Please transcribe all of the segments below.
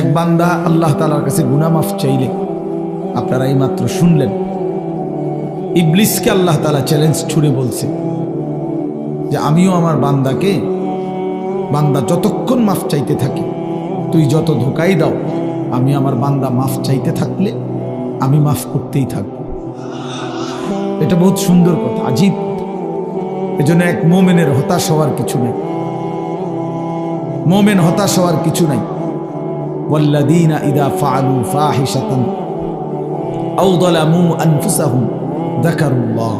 এক বান্দা আল্লাহ তাআলার কাছে গুনাহ মাফ চাইলে, আপনারা এই মাত্র শুনলেন, ইবলিসকে আল্লাহ তাআলা চ্যালেঞ্জ ছুড়ে বলছে যে আমিও আমার বান্দাকে, বান্দা যতক্ষণ মাফ চাইতে থাকি, তুই যত ধোকাই দাও, আমি আমার বান্দা মাফ চাইতে থাকলে আমি মাফ করতেই থাকব। এটা বহুত সুন্দর কথা, আজীব কথা। এজন্য এক মোমেনের হতাশ হওয়ার কিছু নেই, মোমেন হতাশ হওয়ার কিছু নাই। ওয়াল্লাযীনা ইযা ফাআলু ফাহিশাতান আও যালামু আনফুসাহুম যাকারুল্লাহ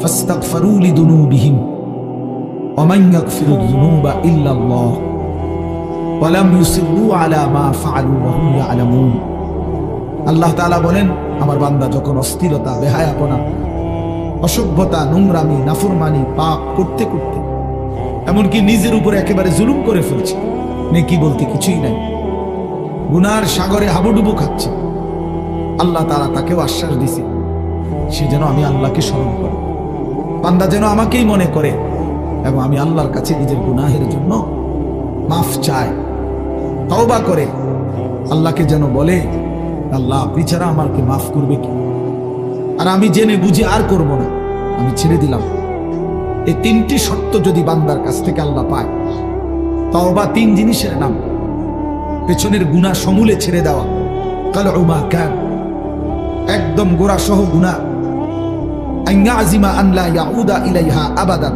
ফাস্তাগফিরু লিযুনুবিহিম ওয়া মান ইয়াগফিরুয যুনুবা ইল্লাল্লাহ ওয়া লাম ইউসিররু আলা মা ফাআলু ওয়া হুম ইয়ালামুন। আল্লাহ তাআলা বলেন, আমার বান্দা যখন অস্থিরতা, বেহায়াপনা, অসভ্যতা, নোংরামি, নাফরমানি, পাপ করতে করতে এমনকি নিজের উপরে একেবারে জুলুম করে ফেলছে, নেকি বলতে কিছুই নাই, গুনার সাগরে হাবুডুবু খাচ্ছে, আল্লাহ তাআলা তাকেও আশ্বাস দিছে সে যেন আমি আল্লাহকে স্মরণ করে, বান্দা যেন আমাকেই মনে করে এবং আমি আল্লাহর কাছে নিজের গুনাহের জন্য মাফ চায়, তওবা করে আল্লাহকে যেন বলে, আল্লাহ আপনি ছাড়া আমাকে মাফ করবে কি, আর আমি জেনে বুঝে আর করব না, আমি ছেড়ে দিলাম। এই তিনটি শর্ত যদি বান্দার কাছ থেকে আল্লাহ পায়, তওবা তিন জিনিসের নাম, পেছনের গুনাহ সমূলে ছেড়ে দেওয়া, কালউ মা কান, একদম গোড়া সহ গুনাহ, আইয়াজিমা আন লা ইয়াউদা ইলাইহা আবাদান,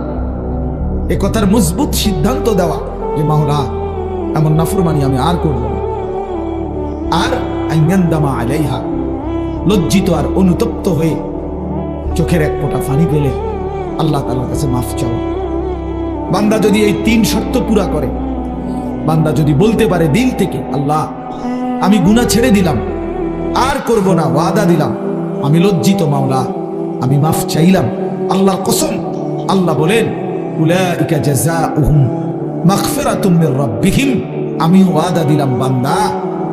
এ কথার মজবুত সিদ্ধান্ত দেওয়া যে মাওলা এমন নাফরমানি আমি আর করব না, আর আইয়ান্দামা আলাইহা, লজ্জিত আর অনুতপ্ত হয়ে চোখের এক ফোঁটা পানি পেলে আল্লাহ তাআলার কাছে মাফ চাওয়া। বান্দা যদি এই তিন শর্ত পুরা করে, বান্দা যদি বলতে পারে দিল থেকে, আল্লাহ আমি গুনাহ ছেড়ে দিলাম, আর করব না, ওয়াদা দিলাম, আমি লজ্জিত মাওলা, আমি মাফ চাইলাম, আল্লাহর কসম, আল্লাহ বলেন উলাইকা জাযাউহুম মাগফিরাতুম মির রাব্বিহিম, আমি ওয়াদা দিলাম বান্দা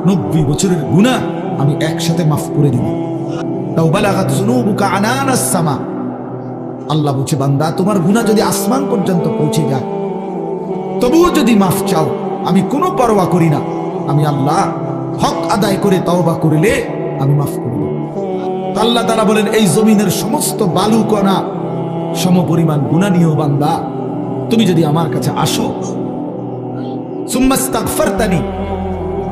90 বছরের গুনাহ আমি একসাথে মাফ করে দিব। লাউ বালাগাত যুনুবুকা আনানাস সামা, আল্লাহ বলছে বান্দা তোমার গুনাহ যদি আসমান পর্যন্ত পৌঁছে যায়, তবুও যদি মাফ চাও, আমি কোনো পরোয়া করি না, আমি আল্লাহ হক আদায় করে তওবা করলে আমি মাফ করে দেব। আল্লাহ তাআলা বলেন এই জমিনের সমস্ত বালু কণা সমপরিমাণ গুনাহ নিয়েও বান্দা তুমি যদি আমার কাছে আসো, সুম্মাস্তাগফারতানি,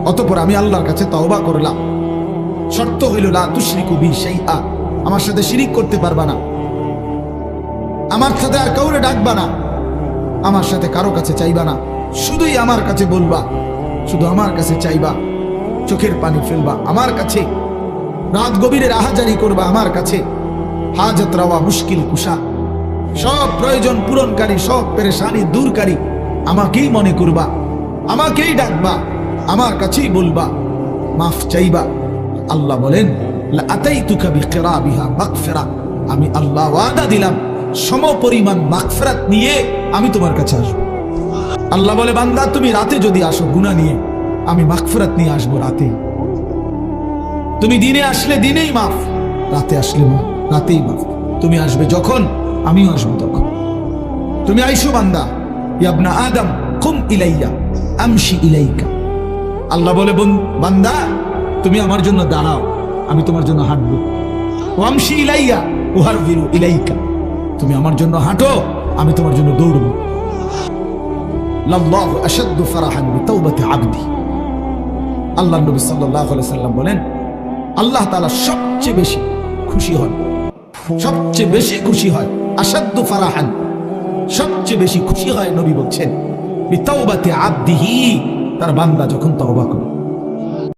অতঃপর আমি আল্লাহর কাছে তওবা করলাম, শর্ত হইল লা তুশরিকু বি শাইআ, আমার সাথে শিরিক করতে পারবা না, আমার সাথে আর কাউরে ডাকবা না, আমার সাথে কারো কাছে চাইবা না, শুধুই আমার কাছে বলবা, শুধু আমার কাছে চাইবা, চোখের পানি ফেলবা আমার কাছে, রাত গভীরে রাহাজারি করবা আমার কাছে, হাজত রাওয়া মুশকিল কুশা, সব প্রয়োজন পূরণকারী, সব পেরেশানি দূরকারী আমাকেই মনে করবা, আমাকেই ডাকবা, আমার কাছেই বলবা, মাফ চাইবা। আল্লাহ বলেন লা আতাইতুকা বিকিরাবিহা মাগফিরা, আমি আল্লাহ ওয়াদা দিলাম সমপরিমাণ মাগফিরাত নিয়ে আমি তোমার কাছে আসব। আল্লাহ বলে বান্দা তুমি রাতে যদি আসো গুনাহ নিয়ে, আমি মাগফিরাত নিয়ে আসবো রাতে। তুমি দিনে আসলে দিনেই মাফ, রাতে আসলে রাতেই মাফ। তুমি আসবে যখন, আমিও আসবো তখন। তুমি আইসো বান্দা, ইয়া ইবনা আদম কুম ইলাইয়া আমশি ইলাইকা, আল্লাহ বলে বান্দা তুমি আমার জন্য দাঁড়াও, আমি তোমার জন্য হাঁটবো। ওয়ামশি ইলাইয়া উহারবিরু ইলাইকা, তুমি আমার জন্য হাঁটো, আমি তোমার জন্য দৌড়বো। লাল্লাহু আশাদ্দু ফারাহান বিতাওবাতি আবদি, আল্লাহ নবী সাল্লাল্লাহু আলাইহি সাল্লাম বলেন আল্লাহ তাআলা সবচেয়ে বেশি খুশি হন, সবচেয়ে বেশি খুশি হয়, আশাদ্দু ফারাহান, সবচেয়ে বেশি খুশি হয় নবী বলছেন বিতাওবাতি আবদিহি, তার বান্দা যখন তওবা করে।